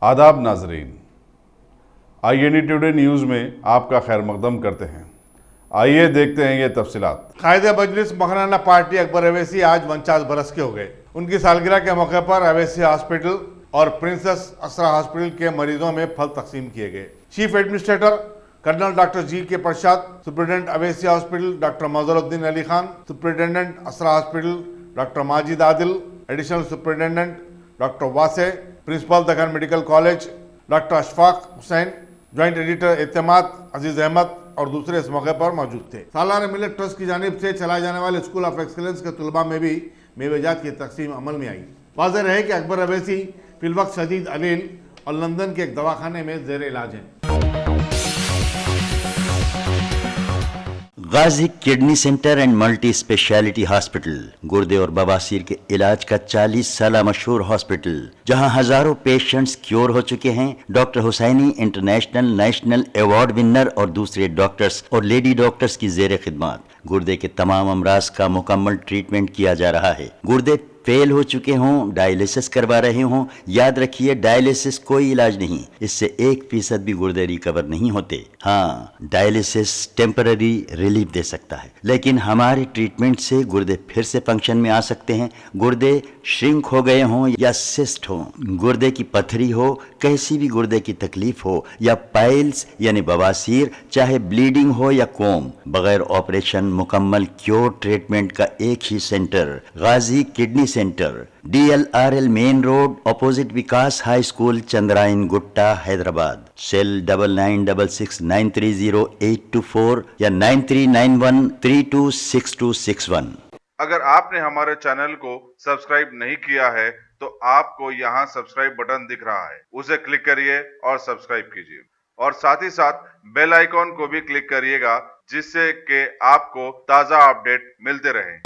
आदाब नाजरीन, INE today news में आपका खैर मकदम करते हैं। आइए देखते हैं ये तफसीलात। कायदे मजलिस मखनाना पार्टी अकबर अवैसी आज 49 बरस के हो गए। उनकी सालगिरह के मौके पर अवैसी हॉस्पिटल और प्रिंसेस असरा हॉस्पिटल के मरीजों में फल तकसीम किए गए। Chief administrator colonel doctor G K Prasad, superintendent Owaisi hospital doctor Mazharuddin Ali Khan, superintendent Asra hospital doctor Majid Adil, additional superintendent doctor Wase, principal Deccan medical college doctor Ashfaq Hussain, joint editor Etemaad Aziz Ahmad और दूसरे इस मौके पर मौजूद थे। सालाना मिलेट ट्रस्ट की जानिब से चलाए जाने वाले स्कूल ऑफ एक्सीलेंस के तलबा में भी मेवेजात की तकसीम अमल में आई। वाज़ेह रहे कि अकबर अवैसी फिलवक्त शदीद अलील और लंदन के एक दवाखाने में ज़ेर इलाज हैं। Ghazi kidney centre and multi speciality hospital गुर्दे और बवासीर के इलाज का 40 साल मशहूर हॉस्पिटल, जहां हजारों पेशेंट्स क्योर हो चुके हैं। Doctor Hussaini international national award winner और दूसरे डॉक्टर्स और लेडी डॉक्टर्स की जेर खिदमत गुर्दे के तमाम अमराज का मुकम्मल ट्रीटमेंट किया जा रहा है। गुर्दे फेल हो चुके हों, डायलिसिस करवा रहे हों, याद रखिए डायलिसिस कोई इलाज नहीं, इससे 1% भी गुर्दे रिकवर नहीं होते। हाँ, डायलिसिस टेम्पररी रिलीफ दे सकता है, लेकिन हमारे ट्रीटमेंट से गुर्दे फिर से फंक्शन में आ सकते हैं। गुर्दे श्रिंक हो गए हों या सिस्ट हो, गुर्दे की पथरी हो, कैसी भी गुर्दे की तकलीफ हो या पाइल्स यानी बवासीर, चाहे ब्लीडिंग हो या कोम, बगैर ऑपरेशन मुकम्मल क्योर ट्रीटमेंट का एक ही centre, Ghazi kidney centre, DLRL main road, opposite Vikas high school, Chandrayan Gutta, Hyderabad. Cell 9966930824 या 9391326261। अगर आपने हमारे चैनल को सब्सक्राइब नहीं किया है तो आपको यहाँ सब्सक्राइब बटन दिख रहा है, उसे क्लिक करिए और सब्सक्राइब कीजिए, और साथ ही साथ बेल आइकॉन को भी क्लिक करिएगा, जिससे कि आपको ताज़ा अपडेट मिलते रहें।